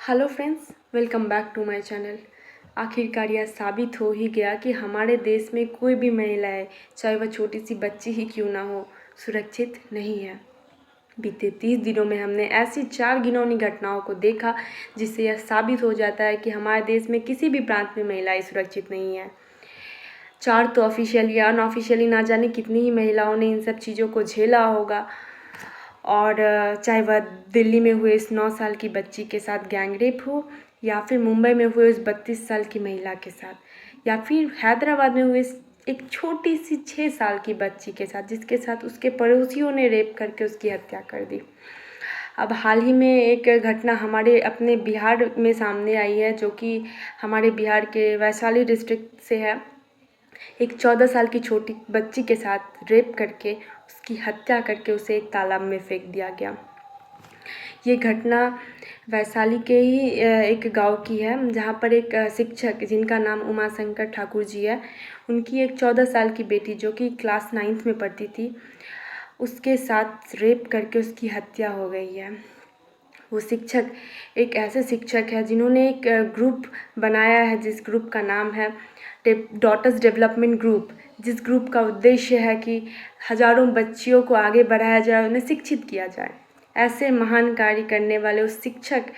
Hello friends, welcome back to my channel. आखिरकार यह साबित हो ही गया कि हमारे देश में कोई भी महिला है, चाहे वह छोटी सी बच्ची ही क्यों ना हो, सुरक्षित नहीं है। बीते 30 दिनों में हमने ऐसी 4 घिनौनी घटनाओं को देखा जिससे यह साबित हो जाता है कि हमारे देश में किसी भी प्रांत में महिलाएं सुरक्षित नहीं है। 4 तो ऑफिशियली या अनऑफिशियली ना जाने कितनी ही महिलाओं ने इन सब चीज़ों को झेला होगा। और चाहे वह दिल्ली में हुए इस 9 साल की बच्ची के साथ गैंगरेप हो, या फिर मुंबई में हुए उस 32 साल की महिला के साथ, या फिर हैदराबाद में हुए एक छोटी सी 6 साल की बच्ची के साथ जिसके साथ उसके पड़ोसियों ने रेप करके उसकी हत्या कर दी। अब हाल ही में एक घटना हमारे अपने बिहार में सामने आई है, जो कि हमारे बिहार के वैशाली डिस्ट्रिक्ट से है। एक 14 साल की छोटी बच्ची के साथ रेप करके उसकी हत्या करके उसे एक तालाब में फेंक दिया गया। ये घटना वैशाली के ही एक गांव की है, जहां पर एक शिक्षक जिनका नाम उमाशंकर ठाकुर जी है, उनकी एक 14 साल की बेटी जो कि क्लास 9th में पढ़ती थी, उसके साथ रेप करके उसकी हत्या हो गई है। वो शिक्षक एक ऐसे शिक्षक है जिन्होंने एक ग्रुप बनाया है, जिस ग्रुप का नाम है डॉटर्स डेवलपमेंट ग्रुप, जिस ग्रुप का उद्देश्य है कि हज़ारों बच्चियों को आगे बढ़ाया जाए, उन्हें शिक्षित किया जाए। ऐसे महान कार्य करने वाले उस शिक्षक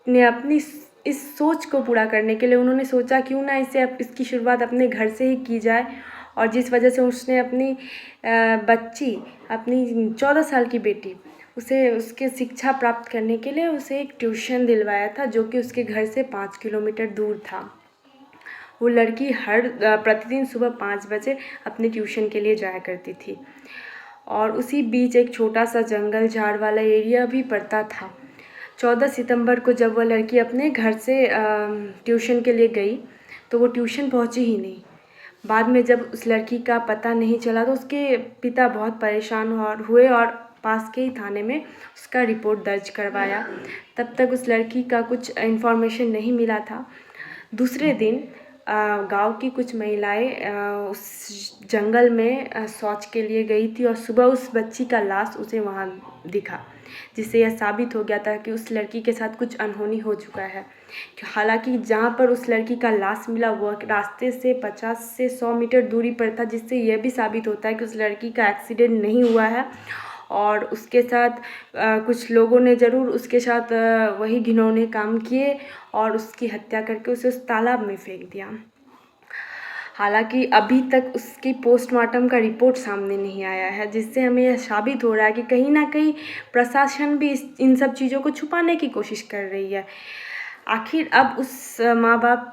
ने अपनी इस सोच को पूरा करने के लिए उन्होंने सोचा क्यों ना इसकी शुरुआत अपने घर से ही की जाए। और जिस वजह से उसने अपनी बच्ची, अपनी 14 साल की बेटी, उसे उसके शिक्षा प्राप्त करने के लिए उसे एक ट्यूशन दिलवाया था, जो कि उसके घर से 5 किलोमीटर दूर था। वो लड़की प्रतिदिन सुबह 5 बजे अपने ट्यूशन के लिए जाया करती थी, और उसी बीच एक छोटा सा जंगल झाड़ वाला एरिया भी पड़ता था। 14 सितंबर को जब वह लड़की अपने घर से ट्यूशन के लिए गई तो वो ट्यूशन पहुंची ही नहीं। बाद में जब उस लड़की का पता नहीं चला तो उसके पिता बहुत परेशान हुए और पास के ही थाने में उसका रिपोर्ट दर्ज करवाया। तब तक उस लड़की का कुछ इन्फॉर्मेशन नहीं मिला था। दूसरे दिन गांव की कुछ महिलाएं उस जंगल में शौच के लिए गई थी, और सुबह उस बच्ची का लाश उसे वहां दिखा, जिससे यह साबित हो गया था कि उस लड़की के साथ कुछ अनहोनी हो चुका है। हालांकि जहां पर उस लड़की का लाश मिला वो रास्ते से 50 से 100 मीटर दूरी पर था, जिससे यह भी साबित होता है कि उस लड़की का एक्सीडेंट नहीं हुआ है, और उसके साथ कुछ लोगों ने ज़रूर उसके साथ वही घिनौने काम किए और उसकी हत्या करके उसे उस तालाब में फेंक दिया। हालांकि अभी तक उसकी पोस्टमार्टम का रिपोर्ट सामने नहीं आया है, जिससे हमें यह साबित हो रहा है कि कहीं ना कहीं प्रशासन भी इन सब चीज़ों को छुपाने की कोशिश कर रही है। आखिर अब उस माँ बाप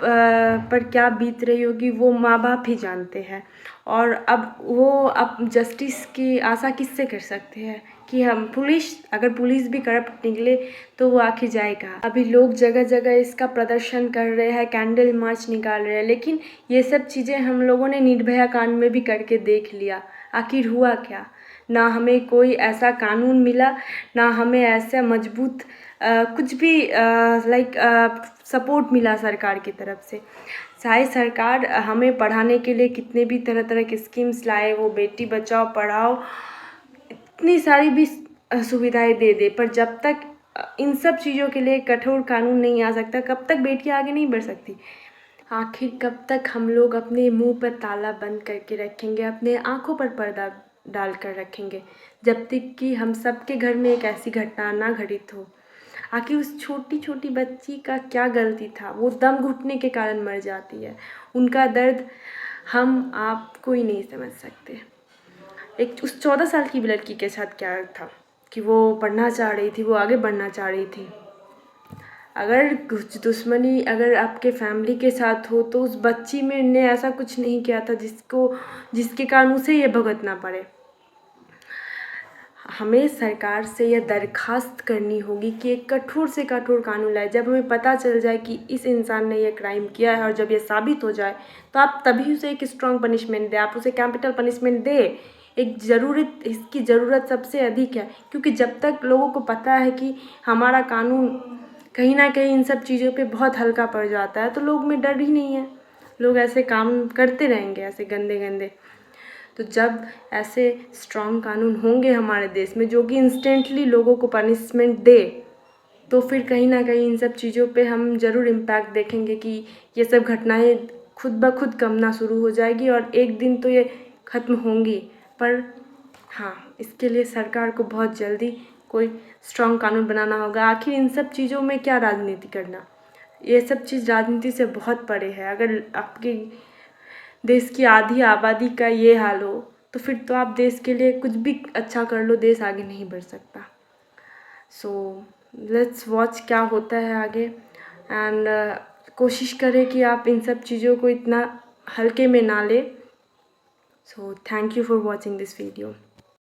पर क्या बीत रही होगी वो माँ बाप ही जानते हैं, और अब जस्टिस की आशा किससे कर सकते हैं कि हम अगर पुलिस भी करप्ट निकले तो वो आखिर जाए कहाँ। अभी लोग जगह जगह इसका प्रदर्शन कर रहे हैं, कैंडल मार्च निकाल रहे हैं, लेकिन ये सब चीज़ें हम लोगों ने निर्भया कांड में भी करके देख लिया। आखिर हुआ क्या? ना हमें कोई ऐसा कानून मिला, ना हमें ऐसा मजबूत कुछ भी सपोर्ट मिला सरकार की तरफ से। चाहे सरकार हमें पढ़ाने के लिए कितने भी तरह तरह के स्कीम्स लाए, वो बेटी बचाओ पढ़ाओ इतनी सारी भी सुविधाएं दे दे, पर जब तक इन सब चीज़ों के लिए कठोर कानून नहीं आ सकता, कब तक बेटियां आगे नहीं बढ़ सकती। आखिर कब तक हम लोग अपने मुंह पर ताला बंद करके रखेंगे, अपने आंखों पर पर्दा डाल कर रखेंगे, जब तक कि हम सबके घर में एक ऐसी घटना ना घटित हो। आखिर उस छोटी छोटी बच्ची का क्या गलती था? वो दम घुटने के कारण मर जाती है। उनका दर्द हम आप कोई नहीं समझ सकते। एक उस 14 साल की लड़की के साथ क्या था कि वो पढ़ना चाह रही थी, वो आगे बढ़ना चाह रही थी। अगर कुछ दुश्मनी अगर आपके फैमिली के साथ हो तो उस बच्ची में ने ऐसा कुछ नहीं किया था जिसके कारण उसे ये भुगतना पड़े। हमें सरकार से यह दरखास्त करनी होगी कि एक कठोर से कठोर कानून लाए। जब हमें पता चल जाए कि इस इंसान ने यह क्राइम किया है और जब यह साबित हो जाए तो आप तभी उसे एक स्ट्रॉन्ग पनिशमेंट दें, आप उसे कैपिटल पनिशमेंट दें। इसकी ज़रूरत सबसे अधिक है, क्योंकि जब तक लोगों को पता है कि हमारा कानून कहीं ना कहीं इन सब चीज़ों पे बहुत हल्का पड़ जाता है, तो लोग में डर ही नहीं है, लोग ऐसे काम करते रहेंगे ऐसे गंदे गंदे। तो जब ऐसे स्ट्रॉन्ग कानून होंगे हमारे देश में जो कि इंस्टेंटली लोगों को पनिशमेंट दे, तो फिर कहीं ना कहीं इन सब चीज़ों पे हम ज़रूर इम्पैक्ट देखेंगे कि ये सब घटनाएं खुद ब खुद कमना शुरू हो जाएगी और एक दिन तो ये ख़त्म होंगी। पर हाँ, इसके लिए सरकार को बहुत जल्दी कोई स्ट्रॉन्ग कानून बनाना होगा। आखिर इन सब चीज़ों में क्या राजनीति करना, ये सब चीज़ राजनीति से बहुत परे है। अगर आपके देश की आधी आबादी का ये हाल हो तो फिर तो आप देश के लिए कुछ भी अच्छा कर लो, देश आगे नहीं बढ़ सकता। सो लेट्स वॉच क्या होता है आगे एंड कोशिश करें कि आप इन सब चीज़ों को इतना हल्के में ना लें। So thank you for watching this video.